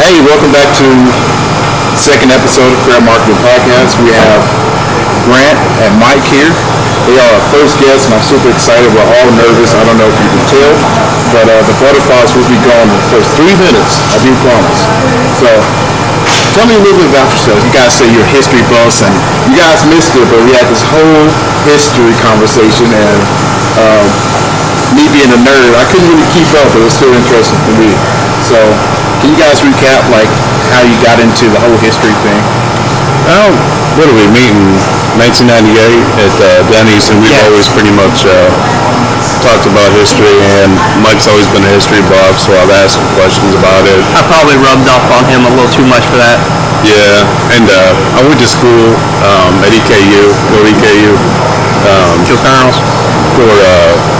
Hey, welcome back to the second episode of Creare Marketing Podcast. We have Grant and Mike here. They are our first guests, and I'm super excited. We're all nervous. I don't know if you can tell, but the butterflies will be gone in the first 3 minutes. I do promise. So, tell me a little bit about yourselves. You guys say you're history buffs, and you guys missed it, but we had this whole history conversation, and me being a nerd, I couldn't really keep up, but it was still interesting for me. So, can you guys recap like how you got into the whole history thing? Well, what did we meet in 1998 at Denny's, and we've always pretty much talked about history, and Mike's always been a history buff, so I've asked him questions about it. I probably rubbed off on him a little too much for that. Yeah, and I went to school at EKU, for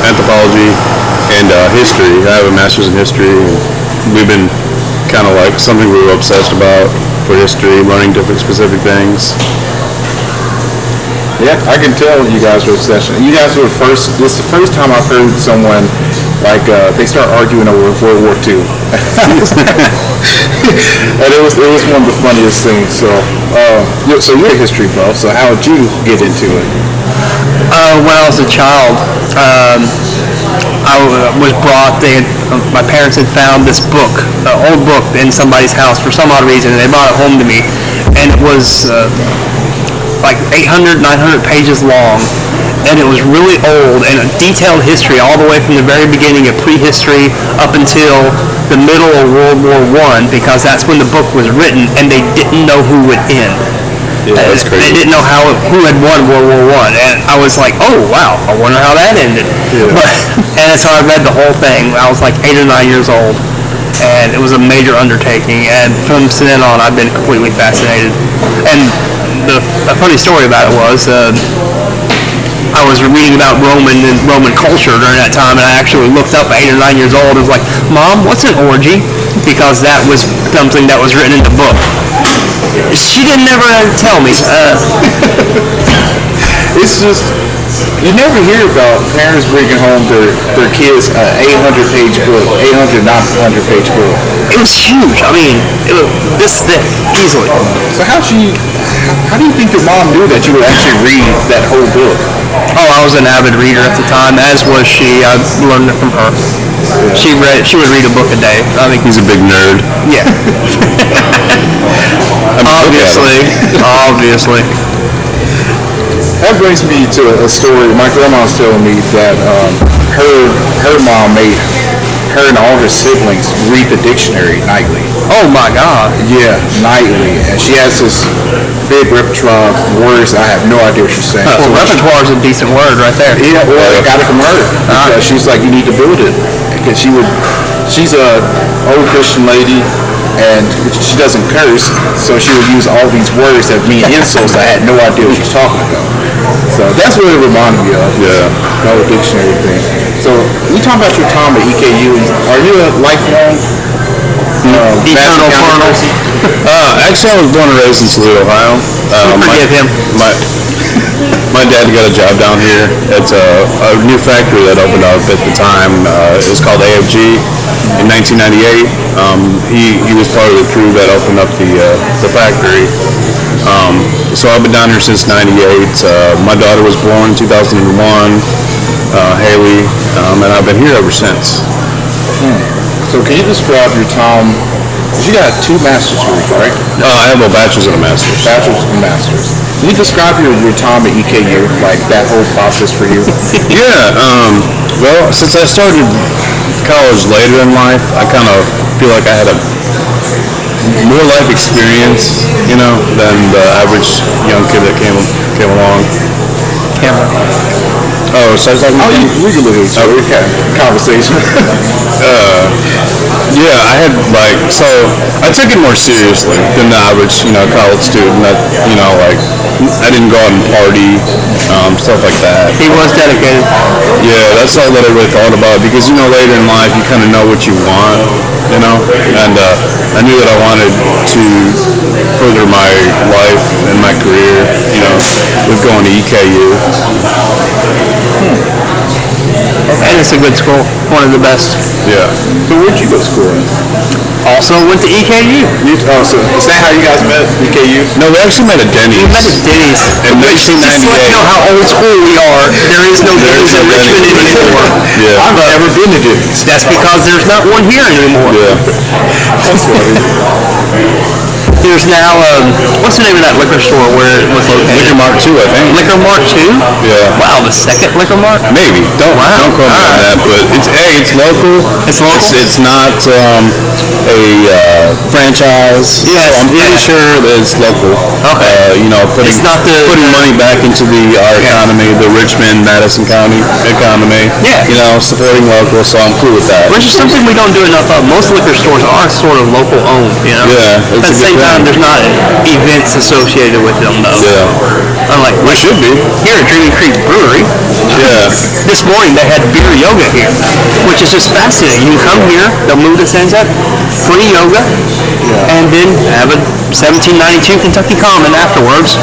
anthropology and history. I have a master's in history, and we've been kind of like something we were obsessed about for history, learning different specific things. Yeah, I can tell you guys were obsessed. You guys were first. This is the first time I've heard someone like they start arguing over World War II, and it was one of the funniest things. So, so you're a history buff. So how did you get into it? When I was a child, I was brought. My parents had found this book, an old book, in somebody's house for some odd reason, and they brought it home to me, and it was like 800, 900 pages long, and it was really old and a detailed history all the way from the very beginning of prehistory up until the middle of World War I, because that's when the book was written, and they didn't know who would end. Yeah, that's crazy. They didn't know who had won World War I, and I was like, oh wow, I wonder how that ended. Yeah. And so I read the whole thing. I was like 8 or 9 years old, and it was a major undertaking. And from then on, I've been completely fascinated. And a funny story about it was, I was reading about Roman culture during that time, and I actually looked up at 8 or 9 years old and was like, Mom, what's an orgy? Because that was something that was written in the book. She didn't ever tell me. It's just, you never hear about parents bringing home their kids an 800-page book, 800, 900-page book. It was huge. I mean, it was this thick, easily. So how do you think your mom knew that you would actually read that whole book? Oh, I was an avid reader at the time, as was she. I learned it from her. Yeah. She would read a book a day. I think He's a big nerd. Yeah. Obviously. That brings me to a story. My grandma was telling me that her mom made her and all her siblings read the dictionary nightly. Oh my God. Yeah, nightly. And she has this big repertoire of words. I have no idea what she's saying. Well, repertoire is a decent word right there. Yeah, well, I got it from her. She's like, you need to build it. Because she's a old Christian lady, and she doesn't curse, so she would use all these words that mean insults. I had no idea what she was talking about. So that's what it reminded me of. Yeah. The whole dictionary thing. So we talk about your time at EKU. Are you a lifelong eternal colonel? Actually, I was born and raised in Toledo, Ohio. Forgive him. My dad got a job down here. It's a new factory that opened up at the time. It was called AFG in 1998. He was part of the crew that opened up the factory. So I've been down here since '98. My daughter was born in 2001, Haley, and I've been here ever since. So can you describe your time? You got 2 master's degrees, right? I have a bachelor's and a master's. Bachelor's and master's. Can you describe your time at EKU, like that whole process for you? Yeah. Well, since I started college later in life, I kind of feel like I had a more life experience, than the average young kid that came along. Camera. Oh, so I was talking about we can look at each other. Okay. Conversation. Yeah, I had so I took it more seriously than the average, college student. That, I didn't go out and party, stuff like that. He was dedicated. Yeah, that's all that I really thought about, because later in life you kind of know what you want, and I knew that I wanted to further my life and my career, with going to EKU. And it's a good school, one of the best. Yeah. So where'd you go to school at? Also went to EKU. So is that how you guys met? EKU? No, we actually met at Denny's. We met at Denny's. In Just to let you know 1998. how old school we are, there is no Denny's in Richmond anymore. Yeah. I've never been to Denny's. That's because there's not one here anymore. Yeah. That's funny. There's now, what's the name of that liquor store where it was located? Liquor Mart 2, I think. Liquor Mart 2? Yeah. Wow, the second Liquor Mart? Maybe. Don't quote me on that, but it's local. It's local. It's not a franchise. Yes, So I'm pretty yeah. sure that it's local. Okay. Putting It's not putting money back into our economy, the Richmond, Madison County economy. Yeah. Supporting local. So I'm cool with that. Which is something we don't do enough of. Most liquor stores are sort of local owned, Yeah, At it's the a same good time, thing. there's not events associated with them, though. Yeah. Unlike We should be. here at Dreamy Creek Brewery, Yeah. this morning they had beer yoga here, which is just fascinating. You come here, they'll move the sunset, free yoga, and then have a 1792 Kentucky Common afterwards.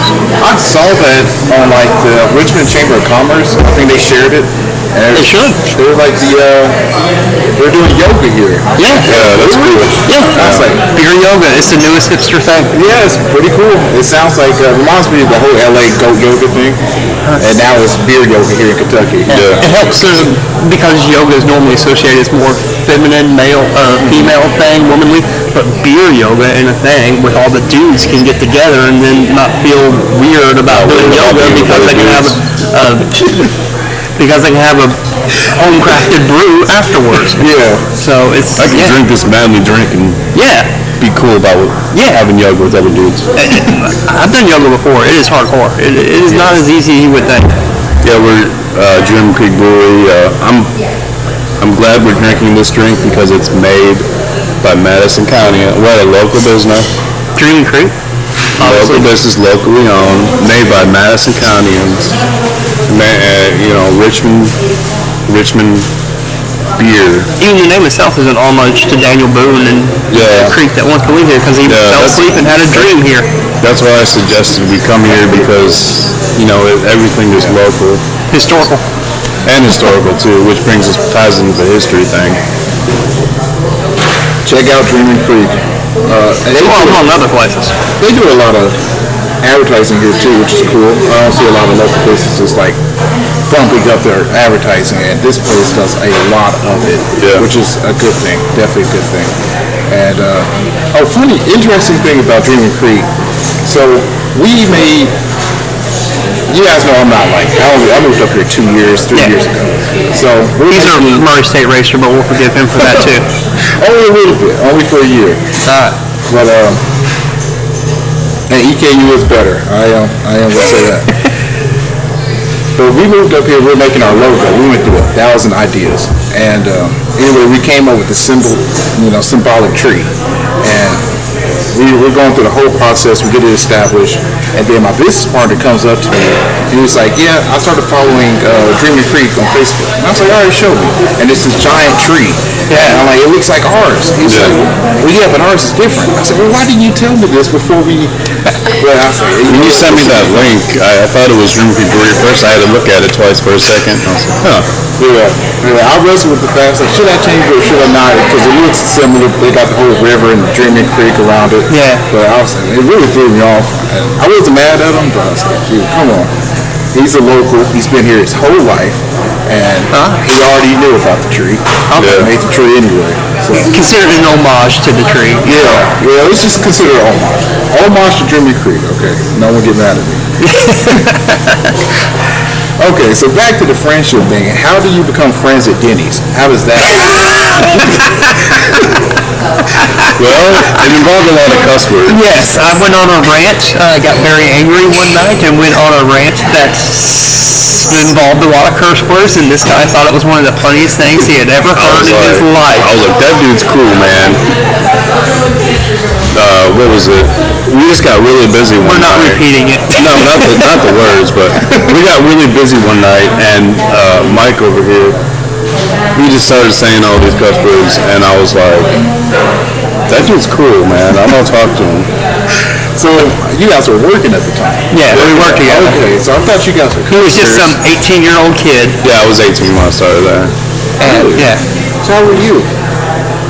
I saw that on like the Richmond Chamber of Commerce. I think they shared it. And They should. They were like they're doing yoga here. Yeah. Yeah, that's cool. Yeah. I was like, Beer yoga is the newest hipster thing. yeah, it's pretty cool. It sounds like reminds me of the whole LA goat yoga thing, and now it's beer yoga here in Kentucky. Yeah. It helps because yoga is normally associated as more feminine, female thing, womanly. But beer yoga and a thing with all the dudes can get together and then not feel weird about doing yoga because they can have a home crafted brew afterwards. Yeah. So it's I can drink this manly drink and be cool about having yoga with other dudes. I've done yoga before. It is hardcore. It is not as easy as you would think. Yeah, we're Dream Creek Brewery. I'm glad we're drinking this drink because it's made by Madison County. We're at a local business. Dreamy Creek. Local business, locally owned, made by Madison Countyans. Richmond beer. Even the name itself is an homage to Daniel Boone and Yeah. the creek that once believed here because he fell asleep and had a dream here. That's why I suggested we come here because everything is local Historical. and historical too, which ties into the history thing. Check out Dreaming Creek. And Among other places. they do a lot of advertising here too, which is cool. I don't see a lot of local businesses like bumping up their advertising, and this place does a lot of it, Yeah. which is a good thing, definitely a good thing. And funny, interesting thing about Dreaming Creek. So we made. You guys know I'm not like I moved up here 3 years ago. So we're He's a making- Murray State racer, but we'll forgive him for that too. only a little bit, only for a year. But and EKU is better. I am gonna say that. But we moved up here. We're making our logo. We went through 1,000 ideas, and anyway, we came up with the symbolic tree, and we're going through the whole process. We get it established, and then my business partner comes up to me, and he was like, "Yeah, I started following Dreaming Creek on Facebook." And I was like, "All right, show me." And it's this giant tree. Yeah. And I'm like, "It looks like ours." He's like, "Well, yeah, but ours is different." I said, "Well, why didn't you tell me this before we?" Well, I was like, When you sent me that link, I thought it was Dream Creek Brewery. First, I had to look at it twice for a second. I was like, huh. Yeah, I wrestled with the fact, like, should I change it or should I not? Because it looks similar. They got the whole river and Dreaming Creek around it. Yeah. But I was like, it really threw me off. And I wasn't mad at him, but I was like, dude, come on. He's a local. He's been here his whole life. And he already knew about the tree. Yeah. Made the tree anyway. So, Consider it an homage to the tree. yeah, let's just consider it homage. Homage to Dreaming Creek, okay? No one get mad at me. Okay, so back to the friendship thing. How do you become friends at Denny's? How does that Well, it involved a lot of cuss words. Yes, I went on a rant, got very angry one night and went on a rant that involved a lot of curse words, and this guy thought it was one of the funniest things he had ever heard in his life. I was like, that dude's cool, man. What was it? We just got really busy one We're not night. repeating it. No, not the words, but we got really busy one night, and Mike over here, he just started saying all these cuss words, and I was like, that dude's cool, man. I'm gonna talk to him. So you guys were working at the time. Yeah, we worked together. Okay, so I thought you guys were. He was just some 18-year-old kid. Yeah, I was 18 when I started there. And, yeah. So how were you?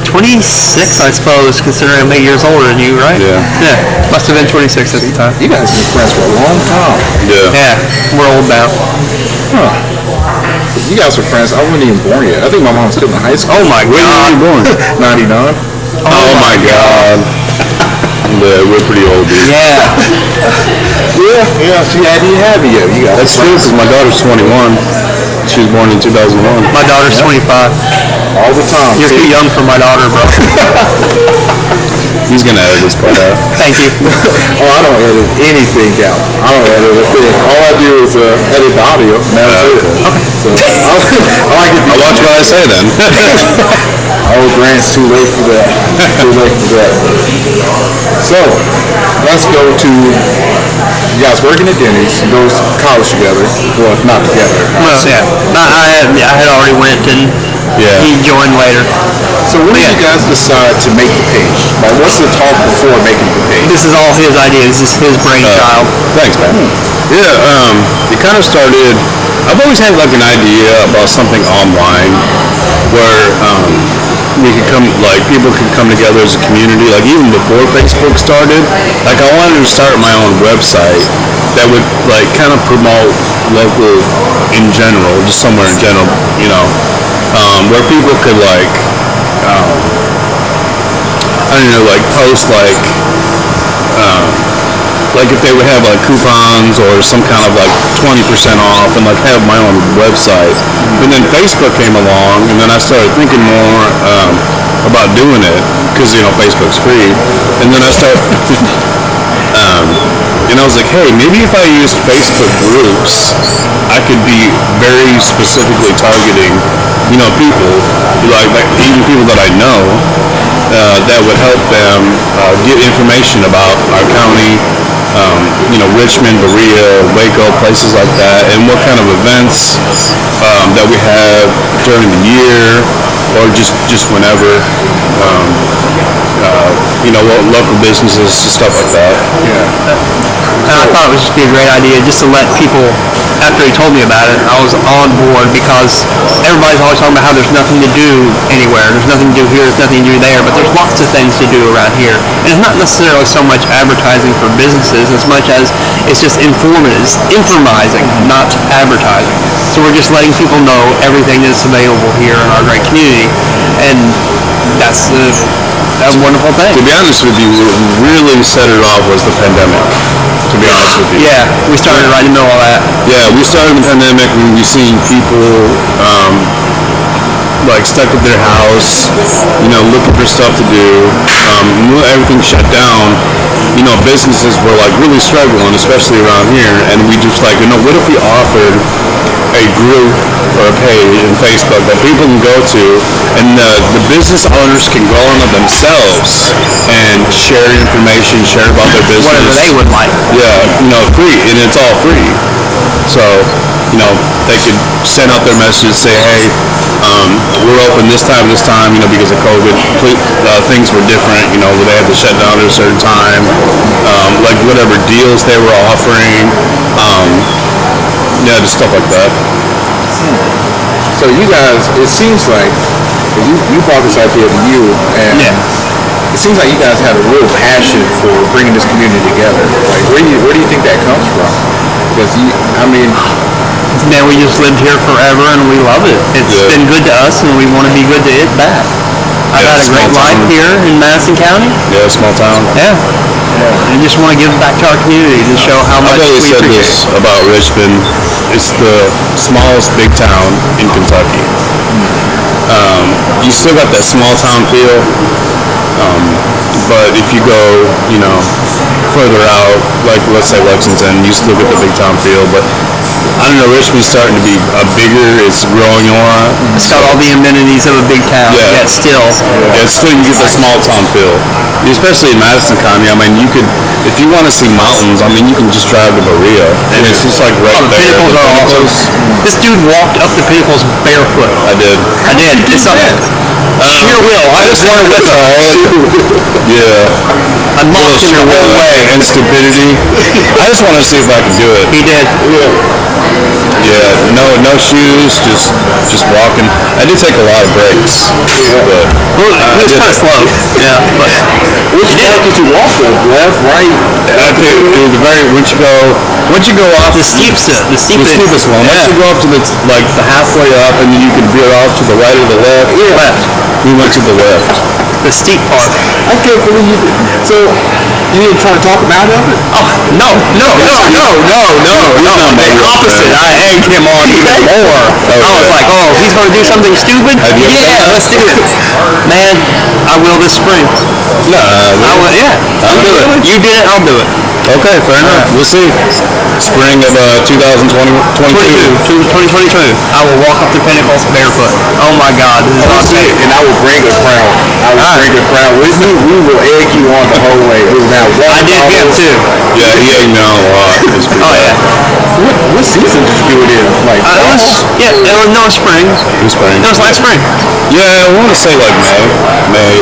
26, I suppose, considering I'm 8 years older than you, right? Yeah. Yeah. Must have been 26 at the time. You guys have been friends for a long time. Yeah. Yeah, we're old now. Huh. You guys were friends. I wasn't even born yet. I think my mom's still in high school. Oh my When were God. you born? 99. Oh my God. Yeah, we're pretty old, dude. Yeah. Yeah. She hadn't even had me yet. You guys. That's true because my daughter's 21. She was born in 2001. My daughter's 25. all the time. You're too young for my daughter, bro. He's gonna edit this part out. Thank you. Oh, I don't edit anything out. I don't edit a thing. All I do is edit the audio. And that's it. Okay. So I like it. I'll watch what I say then. Oh, Grant's too late for that. Too late for that. So, let's go to you guys working at Denny's, goes to college together. Well, not together. Well, yeah. I had already went and he joined later. So when did you guys decide to make the page? Like, what's the talk before making the page? This is all his idea. This is his brainchild. Thanks, man. Yeah, it kind of started. I've always had like an idea about something online where we could come, like people could come together as a community. Like even before Facebook started, like I wanted to start my own website that would like kind of promote local in general, just somewhere in general, you know, where people could like. I don't know, like post like if they would have like coupons or some kind of like 20% off and like have my own website. And then Facebook came along and then I started thinking more about doing it because, you know, Facebook's free. And then I started, and I was like, hey, maybe if I used Facebook groups, I could be very specifically targeting, you know, people, like even people that I know, that would help them get information about our county, you know, Richmond, Berea, Waco, places like that, and what kind of events that we have during the year or just whenever. You know, local businesses, stuff like that. Yeah. And I thought it would just be a great idea just to let people, after he told me about it, I was on board because everybody's always talking about how there's nothing to do anywhere. There's nothing to do here, there's nothing to do there, but there's lots of things to do around here. And it's not necessarily so much advertising for businesses as much as it's just informizing, not advertising. So we're just letting people know everything that's available here in our great community. And that's a wonderful thing. To be honest with you, what really set it off was the pandemic. To be honest with you. Yeah, we started right in the middle of that. Yeah, we started the pandemic when we seen people like stuck at their house, you know, looking for stuff to do. When everything shut down, you know, businesses were like really struggling, especially around here. And we just like, you know, what if we offered a group or a page in Facebook that people can go to, and the business owners can go on it themselves and share information, share about their business, Whatever they would like. Yeah, you know, free, and it's all free. So, you know, they could send out their messages, say, hey, we're open this time, you know, because of COVID. Things were different, you know, where they had to shut down at a certain time, like whatever deals they were offering, yeah, just stuff like that. So you guys, it seems like you brought this idea to you, and it seems like you guys had a real passion for bringing this community together. Like, where do you think that comes from? Because Man, we just lived here forever and we love it. It's been good to us and we want to be good to it back. I've had a great life here in Madison County. Yeah, small town. Yeah. And just want to give back to our community to show how much I've always we said appreciate this about Richmond. It's the smallest big town in Kentucky. You still got that small town feel, but if you go, you know, further out, like let's say Lexington, you still get the big town feel. But I don't know, Richmond's starting to be it's growing a lot. It's got all the amenities of a big town, yet still. Yeah, still you get the small town feel. Especially in Madison County, I mean, you could, if you want to see mountains, I mean, you can just drive to Berea, and it's just like right the there. pinnacles are awesome. This dude walked up the pinnacles barefoot. I did. It's Your will. I just want to Yeah. unlocked in your own way. And stupidity. I just want to see if I can do it. He did. Yeah, no shoes, just walking. I did take a lot of breaks, but He was kind of slow. Yeah, but Which way did you walk though? Left, right? I think once you go off the steepest the steepest one, once you go up to the halfway up, and then you can veer off to the right or the left. left. We went to the left. The steep part. I can't believe you did. So, you didn't try to talk him out of it? Oh, no. The opposite. I egged him on even more. I was like, oh, he's going to do something stupid? Yeah, let's do it. Man, I will this spring. I'll do it. You did it, I'll do it. Okay, fair enough. We'll see. Spring of 2022. 2022. I will walk up the pinnacles barefoot. Oh my God, this is awesome. And I will bring a crown. Bring a crown with me. We will egg you on the whole way. We will have one. I did him too. Yeah, he egged me on a lot. Oh yeah. What season did you do it in? Like No, spring. Spring. No, it's like spring. Yeah, I want to say like May.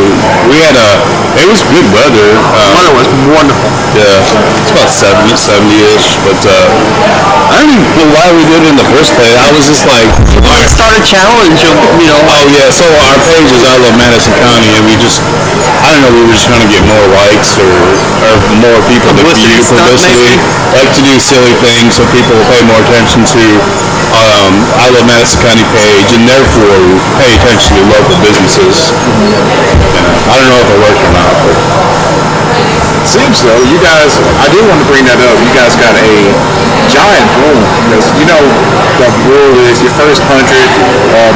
We had it was good weather. Weather was wonderful. Yeah, it's about 70-ish, but I don't even know why we did it in the first place. I was just like, Start a challenge, Oh yeah, so our page is I Love Madison County, and we were just trying to get more likes or more people to view publicity, like to do silly things so people will pay more attention to I Love Madison County page, and therefore pay attention to local businesses. I don't know if it worked or not, but seems so. You guys, I did want to bring that up. You guys got a giant boom. Because, the rule is your first 100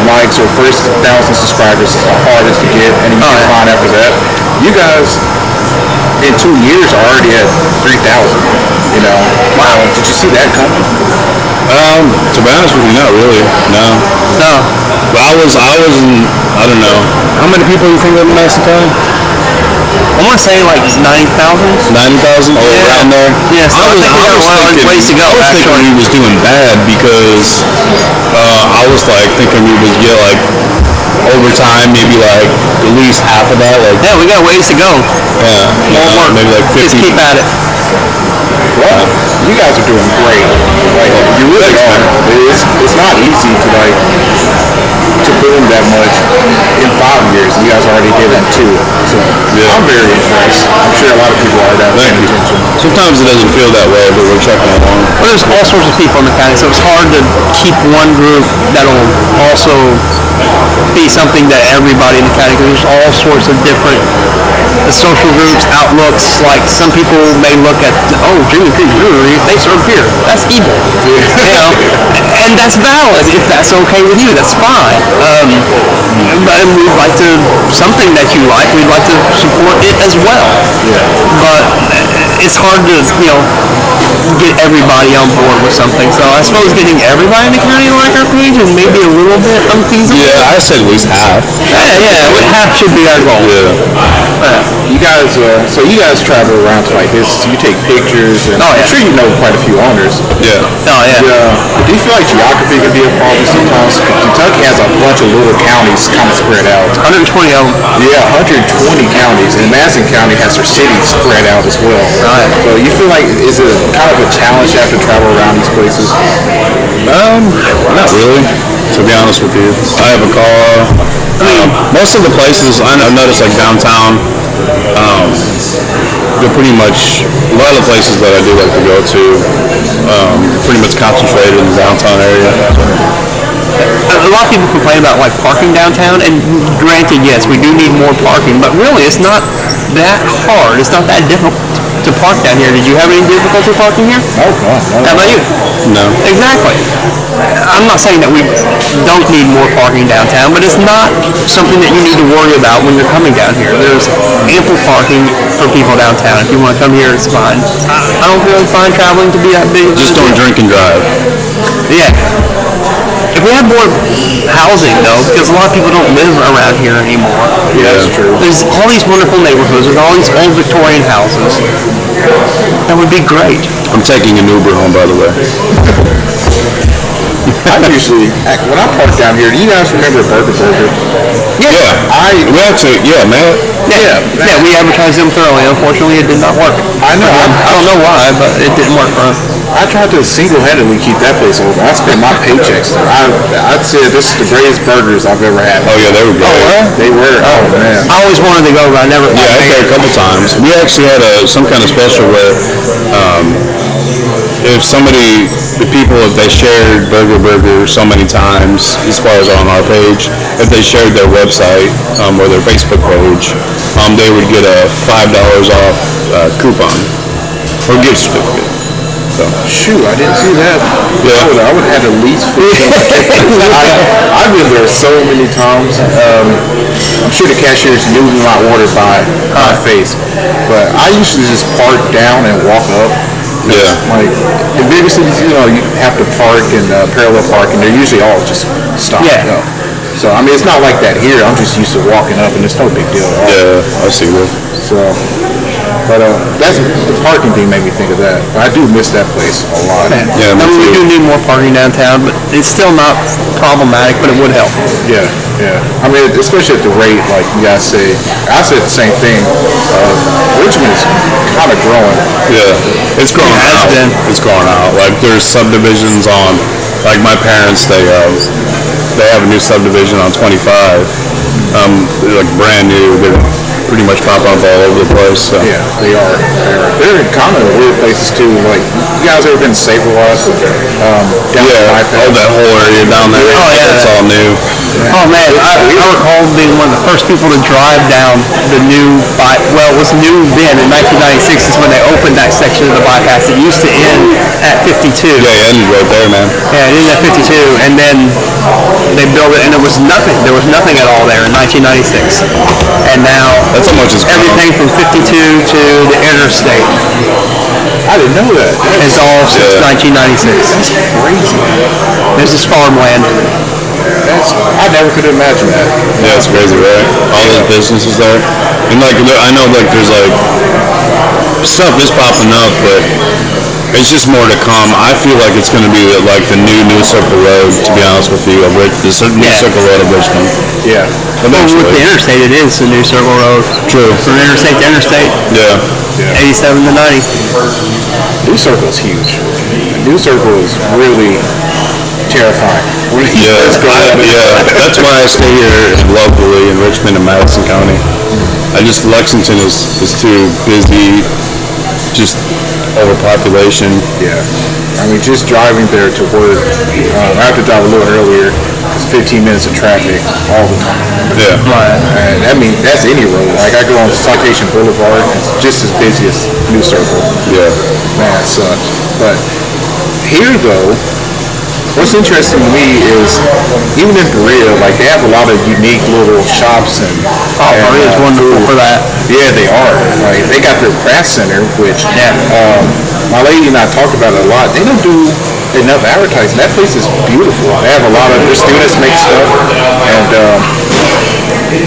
likes or first 1,000 subscribers is the hardest to get, and you get fine after that. You guys, in 2 years, are already at 3,000. Wow. Did you see that coming? to be honest with you, not really. No. But I don't know. How many people do you think live in Madison County? I want to say like 90,000. 90,000? Oh, around there? Yes. I was thinking ways to go. I was thinking we was doing bad because I was like thinking we would get like overtime, maybe like at least half of that. Like we got ways to go. Yeah. More work. Maybe like 50. Just keep at it. Well, you guys are doing great. Like, you really are. It's not easy to boom that much in 5 years. You guys already did it in 2. So I'm very impressed. I'm sure a lot of people are that paying attention. Sometimes it doesn't feel that way, but we're checking along. Well, there's all sorts of people in the county, so it's hard to keep one group that'll also be something that everybody in the county, because there's all sorts of different social groups, outlooks. Like some people may look at, Junior Creek Brewery, they serve beer. That's evil. And that's valid. If that's okay with you, that's fine. But we'd like to, something that you like, we'd like to support it as well. But it's hard to, get everybody on board with something. So I suppose getting everybody in the county to like our page is maybe a little bit unfeasible. Yeah, I said at least half. Half should be our goal. You guys, so you guys travel around to like this. You take pictures, and I'm sure you know quite a few owners. Yeah. Do you feel like geography can be a problem sometimes? Kentucky has a bunch of little counties kind of spread out. 120 of them. Yeah, 120 counties, and Madison County has their cities spread out as well. Right. So you feel like, is it kind of a challenge to have to travel around these places? Not really, to be honest with you. I have a car. Most of the places I've noticed, like downtown, they're pretty much, a lot of the places that I do like to go to, pretty much concentrated in the downtown area. A lot of people complain about like parking downtown, and granted, yes, we do need more parking, but really it's not that hard. It's not that difficult to park down here. Did you have any difficulty parking here? No. How about you? No. Exactly. I'm not saying that we don't need more parking downtown, but it's not something that you need to worry about when you're coming down here. There's ample parking for people downtown. If you want to come here, it's fine. I don't really find traveling to be that big. Just don't drink and drive. Yeah. If we had more housing, though, because a lot of people don't live around here anymore. Yeah, that's true. There's all these wonderful neighborhoods with all these old Victorian houses. That would be great. I'm taking an Uber home, by the way. I usually, when I park down here, do you guys remember Burger? Yeah. We actually, man. Yeah, we advertised them thoroughly. Unfortunately, it did not work. I know. I don't know why, but it didn't work for us. I tried to single-handedly keep that place open. I spent my paychecks there. I'd say this is the greatest burgers I've ever had. Oh yeah, they were great. They were. Oh man. I always wanted to go, but I never. Yeah, I ate there a couple times. We actually had some kind of special where if the people, if they shared Burger so many times, as far as on our page, if they shared their website or their Facebook page, they would get a $5 off coupon or gift certificate. So. Shoot, I didn't see that. Yeah. I would have had at least 15. I've been there so many times. I'm sure the cashiers knew my order by my face, but I usually just park down and walk up. Yeah. Like in bigger cities, you have to park and parallel park, and they're usually all just stopped up. So I mean, it's not like that here. I'm just used to walking up, and it's no big deal at all. Yeah, I see that. So. But that's the parking thing made me think of that. But I do miss that place a lot. Yeah, I mean, we do need more parking downtown, but it's still not problematic. But it would help. Yeah. I mean, especially at the rate, like you guys say. I said the same thing. Richmond is kind of growing. Yeah, it's growing out. It's growing out. Like there's subdivisions on, like my parents, they have a new subdivision on 25. Like brand new. They're pretty much pop up all over the place. So. Yeah, they are. They're in kind of weird places too. Like, you guys ever been to Save-A-Lot? Down that whole area down there. Oh yeah, it's all new. Oh man, I recall being one of the first people to drive down the new it was new then in 1996 is when they opened that section of the bypass. It used to end at 52. Yeah, it ended right there, man. Yeah, it ended at 52, and then they built it, and there was nothing. There was nothing at all there in 1996, and now that's how much it's grown. Everything from 52 to the interstate. I didn't know that. It's all since 1996. That's crazy. This is farmland. I never could imagine that. Yeah, it's crazy, right? All those businesses there, and like I know, like there's like stuff is popping up, but it's just more to come. I feel like it's going to be like the new Circle Road, to be honest with you, the new Circle Road of Richmond. Yeah. Well, with the interstate, it is the new Circle Road. True. From interstate to interstate. Yeah. 87 to 90. New Circle is huge. New Circle is really terrifying. Yeah, that's why I stay here locally in Richmond and Madison County. Lexington is too busy, just overpopulation. Yeah. I mean, just driving there to work, I have to drive a little earlier. It's 15 minutes of traffic all the time. Yeah. And I mean, that's any road. Like, I go on Citation Boulevard, it's just as busy as New Circle. Yeah. Man, it sucks. But here, though, what's interesting to me is, even in Creare, like, they have a lot of unique little shops and Creare's wonderful for that. Yeah, they are. Like, they got their craft center, which my lady and I talked about it a lot. They don't do enough advertising. That place is beautiful. They have a lot of their students make stuff, and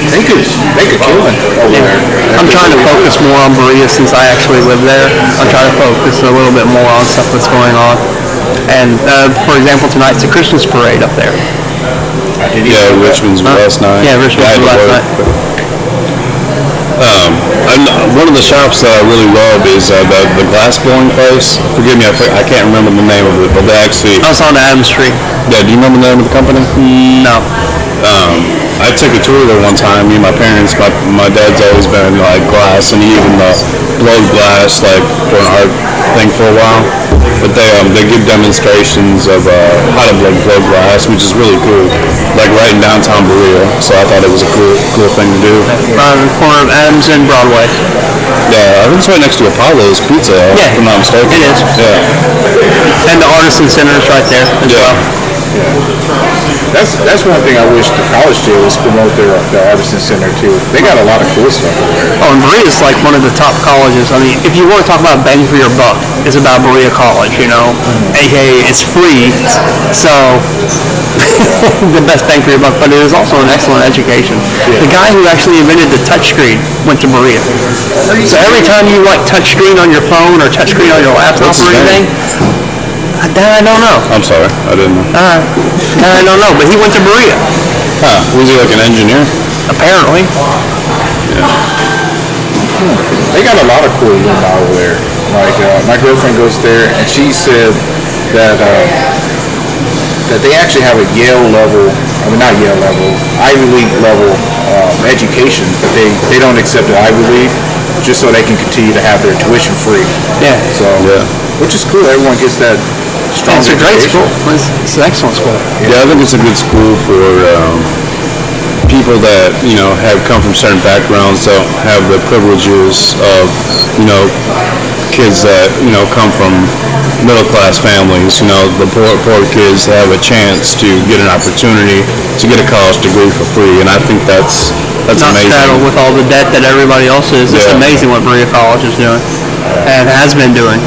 they could make a killing over there. I'm trying to focus more on Berea since I actually live there. I'm trying to focus a little bit more on stuff that's going on. And for example, tonight's the Christmas parade up there. Yeah, Richmond's last night. Yeah, Richmond's last night. One of the shops that I really love is the glass blowing place. Forgive me, I can't remember the name of it, but they actually... I was on Adams Street. Yeah, do you remember the name of the company? No. I took a tour there one time. Me and my parents, my dad's always been like glass, and he even blowed glass like for an art thing for a while. But they give demonstrations of how to blow glass, which is really cool. Like right in downtown Berea, so I thought it was a cool thing to do. On the corner of Adams and Broadway. Yeah, I think it's right next to Apollo's Pizza. If I'm not mistaken. It is. Yeah. And the Artisan Center is right there as well. Yeah. That's one thing I wish the college did was promote their Artisan Center too. They got a lot of cool stuff over there. Oh, and Berea is like one of the top colleges. I mean, if you want to talk about bang for your buck, it's about Berea College, AKA it's free, so the best bang for your buck, but it is also an excellent education. Yeah. The guy who actually invented the touchscreen went to Berea. So every time you touchscreen on your phone or touchscreen on your laptop or anything, That I don't know. I'm sorry, I didn't know. That I don't know. But he went to Berea, Huh? Was he like an engineer? apparently. They got a lot of cool alumni over there. Like my girlfriend goes there, and she said that that they actually have a Yale level, I mean not Yale level, Ivy League level education, but they don't accept the Ivy League just so they can continue to have their tuition free. Yeah. So, which is cool. Everyone gets that strong It's a great education. school. It's an excellent school. Yeah, I think it's a good school for people that have come from certain backgrounds, don't have the privileges of kids that come from middle class families. The poor kids have a chance to get an opportunity to get a college degree for free, and I think that's Not amazing. saddled with all the debt that everybody else is. It's Yeah. amazing what Berea College is doing, and has been doing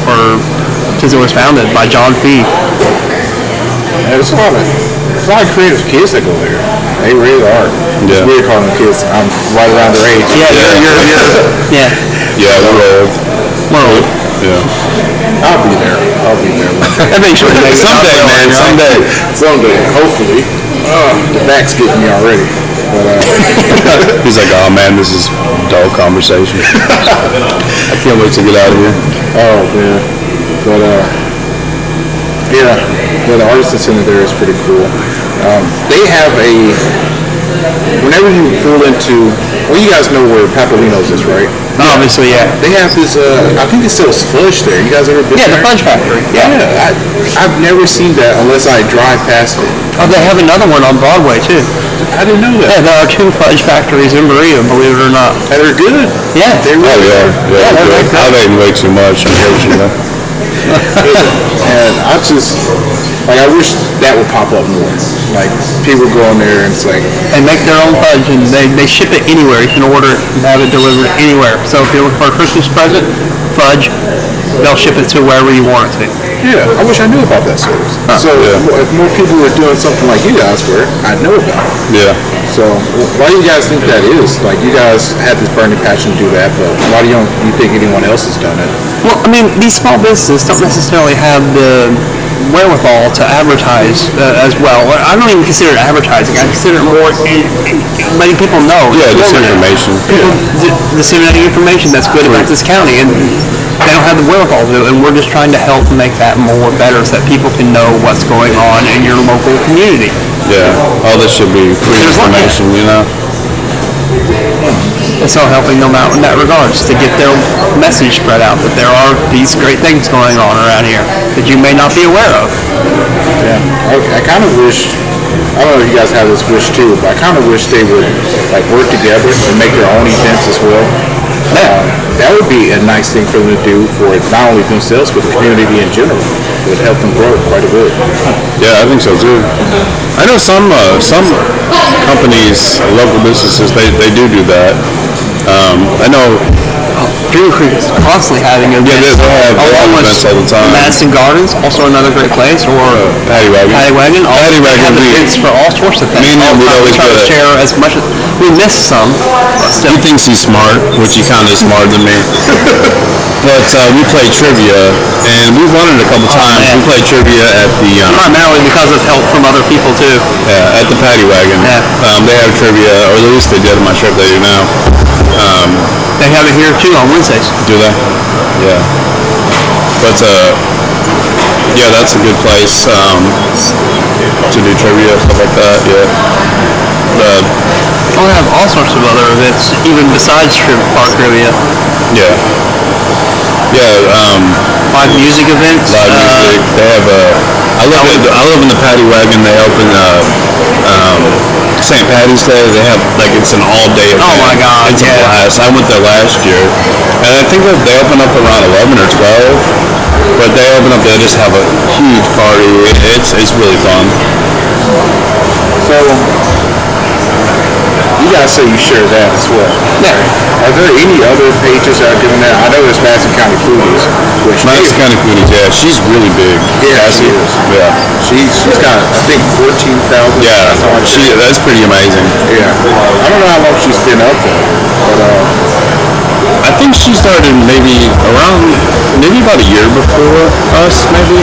since it was founded by John Fee. Yeah, there's a lot of creative kids that go there. They really are. It's Yeah. weird calling them kids. I'm right around their age. Yeah, yeah. Yeah, we're old. Well, Yeah. I'll be there. I'll be there one day. eventually, Someday, man. Someday. Someday, hopefully. The back's getting me already. But He's like, oh man, this is dull conversation. I can't wait to get out of here. oh man. But yeah, the Artisan Center there is pretty cool. They have whenever you pull into, well, you guys know where Papalino's is, right? obviously, yeah. They have this, I think it sells fudge there. You guys ever been Yeah, there? the Fudge Factory. Yeah, I've never seen that unless I drive past it. Oh, they have another one on Broadway too. I didn't know Yeah, that. there are 2 fudge factories in Berea, believe it or not. And they're good. Yeah. They Oh really yeah, are. yeah. they're very I've eaten way too much, unfortunately. And I wish that would pop up more. Like, people go in there and it's like, They make their own fudge, and they ship it anywhere. You can order it and have it delivered anywhere. So if you're looking for a Christmas present, fudge, they'll ship it to wherever you want it to. yeah, I wish I knew about that service. So if more people were doing something like you guys were, I'd know about it. Yeah. So why do you guys think that is? Like, you guys had this burning passion to do that, but why do you think anyone else has done it? Well, I mean, these small businesses don't necessarily have the wherewithal to advertise as well. I don't even consider it advertising. I consider it more letting people know. Yeah, just information. People disseminating information that's good about this county, and they don't have the wherewithal to do it, and we're just trying to help make that more better so that people can know what's going on in your local community. Yeah. All this should be free There's one- information, And so helping them out in that regards to get their message spread out that there are these great things going on around here that you may not be aware of. Yeah, I kind of wish, I don't know if you guys have this wish too, but I kind of wish they would like work together and make their own events as well. That would be a nice thing for them to do for not only themselves but the community in general. It would help them grow quite a bit. Yeah, I think so too. I know some companies, local businesses, they do that. I know. Dream Creek is constantly having events. Yeah, they have along with events all the time. Madison Gardens, also another great place, or Paddy Wagon. Paddy Wagon. Paddy They Wagon, have we- events for all sorts of things. Me and him, All the we'd time. always We try go to to- share as much as we miss some, but still. He thinks he's smart, which he kind of is smarter than me. But we played trivia, and we won it a couple times. man. We played trivia at the Primarily because of help from other people too. at the Paddy Wagon. Yeah. They have trivia, or at least they did. I'm not sure if they do now. They have it here too on Wednesdays. Do they? Yeah. But yeah, that's a good place to do trivia, stuff like that. Yeah. We'll have all sorts of other events, even besides Shrimp Park Trivia. Yeah. Live music events. Live music. They have I live in the Paddy Wagon. They open St. Patty's Day. They have it's an all-day event. Oh my God, It's a yeah. blast. I went there last year, and I think that they open up around 11 or 12. But they open up. They just have a huge party. It's really fun. So, you guys say you share that as well. Yeah. Are there any other pages that are doing that? I know there's Madison County Foodies, which Madison County Foodies. Yeah, she's really big. Yeah, she is. Yeah. she's got, I think, 14,000. Yeah, that's pretty amazing. Yeah. I don't know how long she's been up there, but I think she started maybe about a year before us, maybe.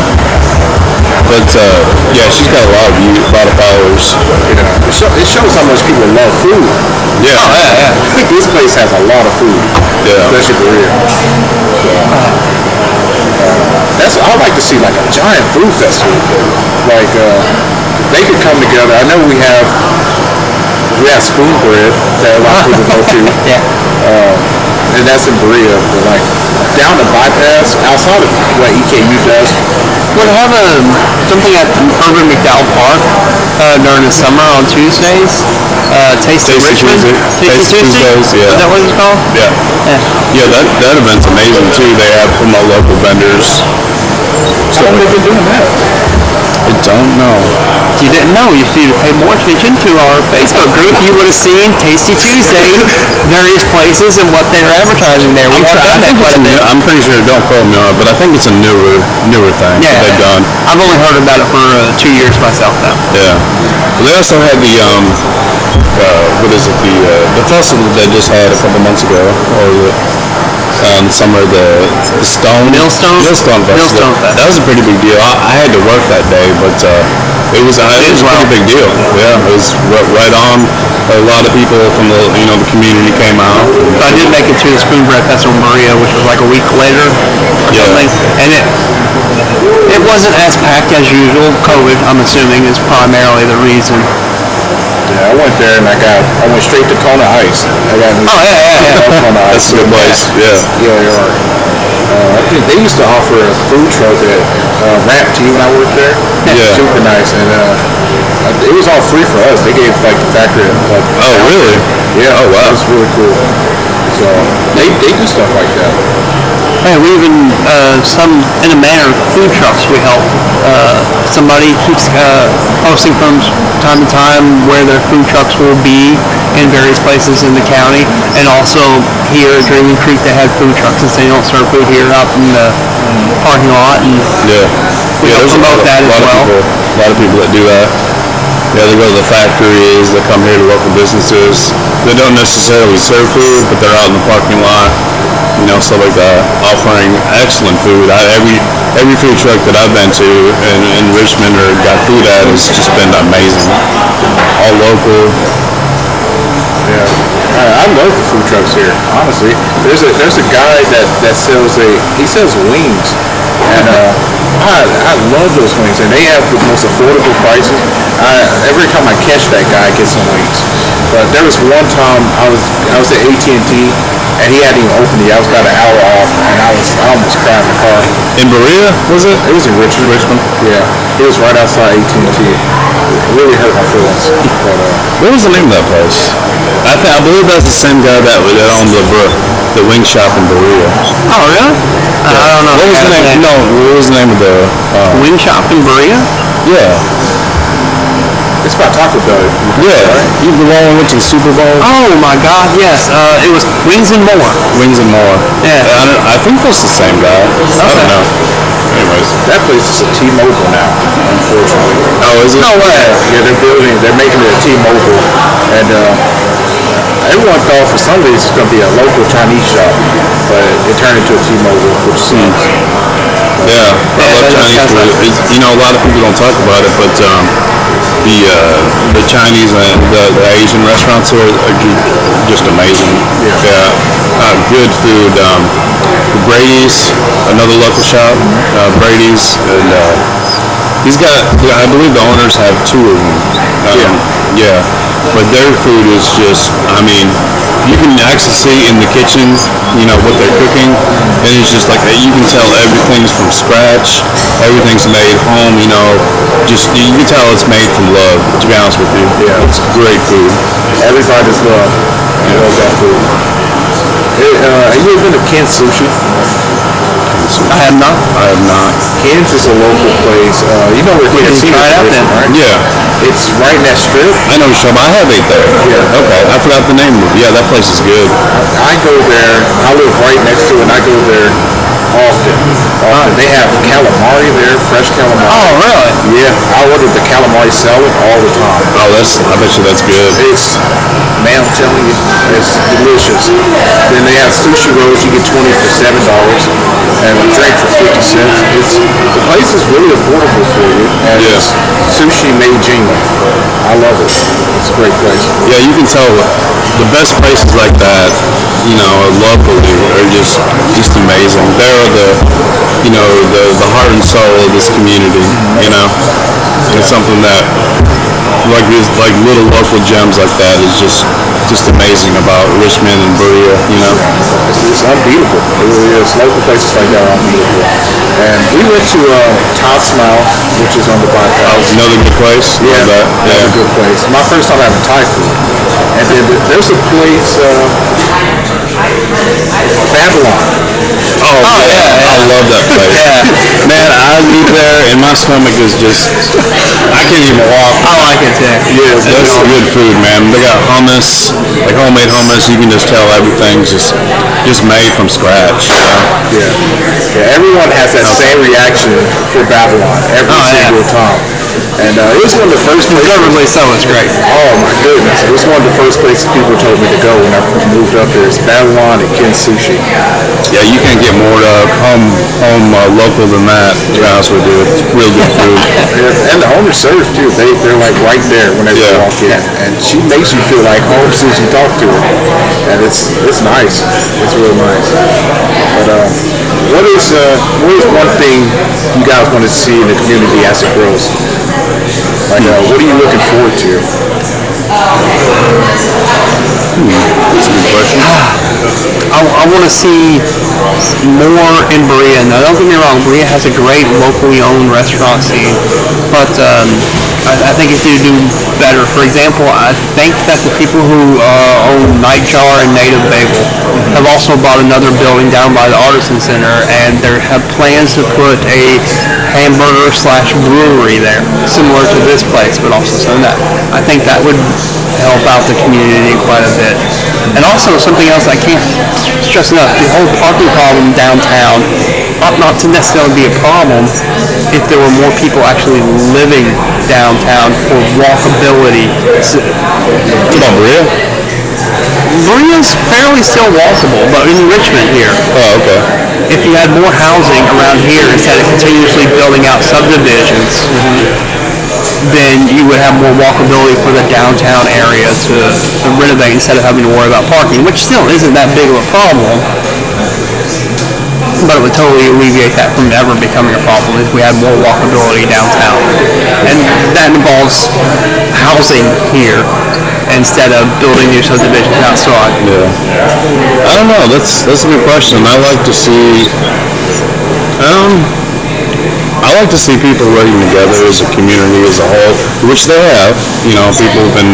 But yeah, she's got a lot of followers. It shows how much people love food. Yeah. Oh, yeah. This place has a lot of food, Yeah. especially Korea. So, I'd like to see like a giant food festival. Like they could come together. I know we have spoon bread that a lot of people go to. Yeah. And that's in Korea, but like down the bypass, outside of what EKU does. We'll have something at Urban McDowell Park during the summer on Tuesdays. Tasty Richmond. Tasty Tuesdays, yeah. Is that what it's called? Yeah. Yeah. Yeah, that event's amazing too. They have promote local vendors. How long have they been doing that? I don't know. If you didn't know, you need to pay more attention to our Facebook group. You would have seen Tasty Tuesday, various places, and what they're advertising there. We've done that quite a bit. I'm pretty sure, don't quote me on it, but I think it's a newer thing that they've done. I've only heard about it for 2 years myself, though. Yeah. Well, they also had the what is it? The festival that they just had a couple months ago, or in the summer, the Millstone Festival. Fest. That was a pretty big deal. I had to work that day, but it was a pretty big deal. Yeah, it was right on. A lot of people from the community came out. I did make it to the Spoon Bread Festival in Maria, which was like a week later or something, and it wasn't as packed as usual. COVID, I'm assuming, is primarily the reason. Yeah, I went there and I went straight to Kona Ice. Kona Ice. That's a good place. Yeah. Yeah, they are. I think they used to offer a food truck at Ramp Tea when I worked there. Yeah. Super nice, and it was all free for us. They gave like the factory. Oh, really? Yeah. Oh, wow. It was really cool. So they do stuff like that. Yeah, we even in a manner food trucks we help. Somebody keeps posting from time to time where their food trucks will be in various places in the county, and also here at Dreaming Creek they have food trucks since they don't serve food here out in the parking lot, and we help promote that as well. A lot of people that do that. Yeah, they go to the factories, they come here to local businesses. They don't necessarily serve food, but they're out in the parking lot, stuff like that, offering excellent food. Every food truck that I've been to in Richmond or got food at has just been amazing. All local. Yeah, I love the food trucks here. Honestly, there's a guy that sells wings, and I love those wings, and they have the most affordable prices. Every time I catch that guy, I get some wings. But there was one time I was at AT&T, and he hadn't even opened it. I was about an hour off, and I almost cried in the car. In Berea, was it? It was in Richmond. Yeah, it was right outside AT&T. It really hurt my feelings. But what was the name of that place? I believe that's the same guy that owned the wing shop in Berea. Oh, really? I don't know. What was the name? No, what was the name of the wing shop in Berea? Yeah. it's about Taco Bell. Yeah. Right? You the one who went to the Super Bowl? Oh my God, yes. It was Wings and More. Wings and More. Yeah. I think that's the same guy. I don't know. Anyways. That place is a T-Mobile now, unfortunately. Oh, is it? No way. Yeah, they're making it a T-Mobile. And everyone thought for some reason it's going to be a local Chinese shop, but it turned into a T-Mobile, which seems... Yeah, I love Chinese food. A lot of people don't talk about it, but the Chinese and the Asian restaurants are just amazing. Yeah, good food. Brady's, another local shop, Brady's, and he's got. I believe the owners have two of them. Yeah, but their food is just. I mean, you can actually see in the kitchen, what they're cooking, and it's just like you can tell everything's from scratch, everything's made home. Just you can tell it's made from love. To be honest with you, Yeah. it's great food. Everybody's love. I love that food. Have you ever been to Ken's Sushi? I have not. I have not. Ken's is a local place. You know where Ken's can try it out then. right? Yeah, It's right in that strip. I know Shom. I have ate there. Yeah. Okay, I forgot the name of it. Yeah, that place is good. I go there. I live right next to it, and I go there often. They have calamari there, fresh calamari. Oh, really? Yeah, I order the calamari salad all the time. Oh, I bet you that's good. Man, I'm telling you, it's delicious. Then they have sushi rolls. You get 20 for $7, and a drink for 50 cents. The place is really affordable for you, and it's sushi made genuine. I love it. It's a great place. Yeah, you can tell the best places like that, locally are just amazing. They're the heart and soul of this community. And it's something that like little local gems like that is just amazing about Richmond and Berea. It's unbeatable. It really is. Local places like that are unbeatable. And we went to Todd Smile, which is on the bypass. Another good place. Yeah, that's a good place. My first time having Thai food. And then there's a place, Babylon. Oh yeah, I love that place. Man, I eat there and my stomach is I can't even walk. I like it too. Yeah, that's good food, man. They got hummus, like homemade hummus. You can just tell everything's just made from scratch. Yeah, everyone has that same reaction for Babylon every single time. And it was one of the first places. Deservedly so, it's great. Oh my goodness. It was one of the first places people told me to go when I moved up there. It's Babylon and Ken Sushi. Yeah, you can't get more home local than that, to be honest with you. It's real good food. And the owner serves too. They're like right there whenever you walk in. And she makes you feel like home as soon as you talk to her. And it's nice. It's real nice. But what is one thing you guys want to see in the community as it grows? Like, what are you looking forward to? That's a good question. I want to see more in Berea. Now, don't get me wrong, Berea has a great locally owned restaurant scene, but I think it could do better. For example, I think that the people who own Nightjar and Native Bagel have also bought another building down by the Artisan Center, and they have plans to put a hamburger/brewery there, similar to this place, but also so that I think that would help out the community quite a bit. And also something else I can't stress enough, the whole parking problem downtown ought not to necessarily be a problem if there were more people actually living downtown for walkability. What about Berea? Berea's fairly still walkable, but in Richmond here, Oh, okay. if you had more housing around here instead of continuously building out subdivisions, then you would have more walkability for the downtown area to renovate instead of having to worry about parking, which still isn't that big of a problem. But it would totally alleviate that from ever becoming a problem if we had more walkability downtown. And that involves housing here instead of building new subdivisions outside. Yeah. I don't know. That's a good question. I like to see people working together as a community as a whole, which they have. People have been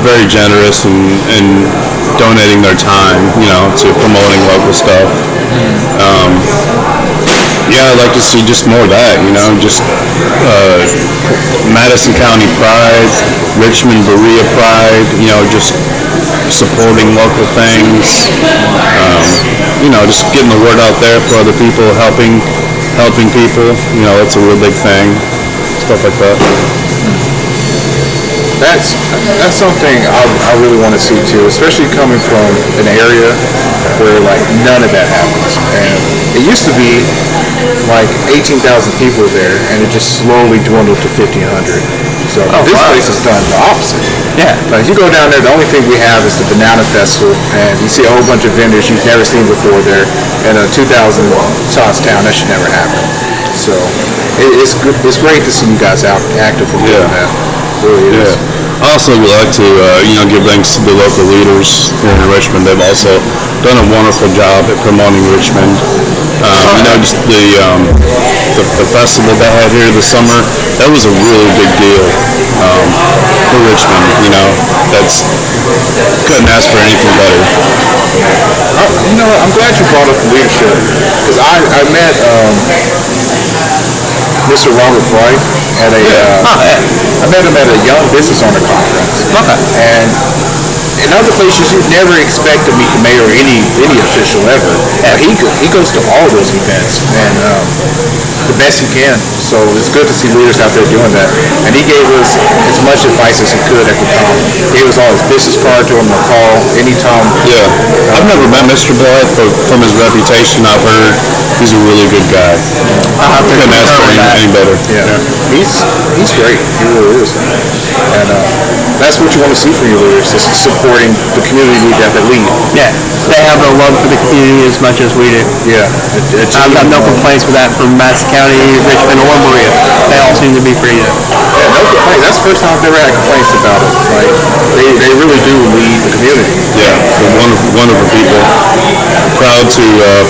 very generous in donating their time, to promoting local stuff. I'd like to see just more of that, just Madison County pride, Richmond, Berea pride, just supporting local things, just getting the word out there for other people, helping people, that's a real big thing, stuff like that. That's something I really want to see too, especially coming from an area where like none of that happens. And it used to be like 18,000 people there, and it just slowly dwindled to 1,500. So this place has done the opposite. Yeah. Like you go down there, the only thing we have is the Banana Festival, and you see a whole bunch of vendors you've never seen before there. In a 2,000 size town, that should never happen. So it's good. It's great to see you guys out actively doing that. It really is. I also would like to, give thanks to the local leaders here in Richmond. They've also done a wonderful job at promoting Richmond. Just the festival they had here this summer, that was a really big deal for Richmond. Couldn't ask for anything better. I'm glad you brought up the leadership, because I met Mr. Robert Bright at I met him at a Young Business Owner Conference. Okay. And in other places you'd never expect to meet the mayor or any official ever. He goes to all those events and the best he can. So it's good to see leaders out there doing that. And he gave us as much advice as he could at the time. He gave us all his business card to him to call anytime. Yeah, I've never met Mr. Blood, but from his reputation, I've heard he's a really good guy. Couldn't ask for any better. Yeah. He's great. He really is. And that's what you want to see from your leaders, is supporting the community that they lead. Yeah, they have a love for the community as much as we do. Yeah. I've got no complaints with that from Madison County, Richmond, or Berea. They all seem to be pretty good. Yeah, no complaints. That's the first time I've ever had complaints about it. Like, they really do lead the community. Yeah, they're wonderful people. Proud to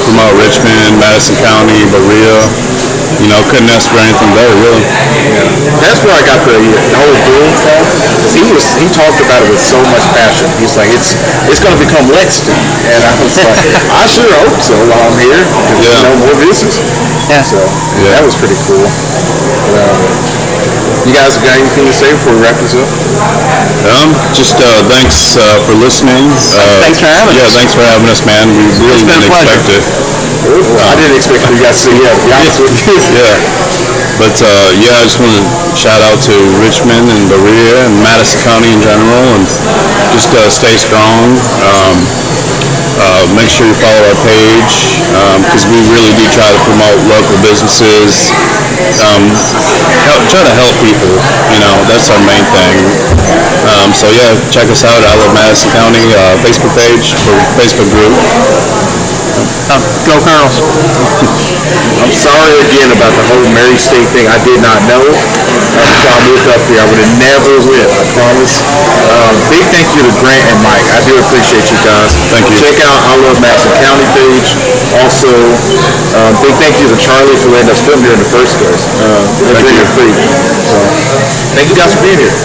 promote Richmond, Madison County, Berea. You know, couldn't ask for anything better, really. Yeah. That's where I got the whole boom from. He talked about it with so much passion. He's like, it's going to become Lexington, and I was like, I sure hope so while I'm here. Yeah. You know, more business. Yeah. So that was pretty cool. You guys got anything to say before we wrap this up? Just thanks for listening. Thanks for having us. Yeah, thanks for having us, man. We really been a didn't expect pleasure. it. I didn't expect you guys to say yeah, to be honest with you. Yeah. But I just want to shout out to Richmond and Berea and Madison County in general, and just stay strong. Make sure you follow our page, because we really do try to promote local businesses. Try to help people. You know, that's our main thing. So yeah, check us out. I Love Madison County Facebook page or Facebook group. Go Colonels. I'm sorry again about the whole Mary State thing. I did not know. Until I moved up here, I would have never went, I promise. Big thank you to Grant and Mike. I do appreciate you guys. Thank you. Check out I Love Madison County page. Also, big thank you to Charlie for letting us film here in the first place. Thank you. So, thank you guys for being here.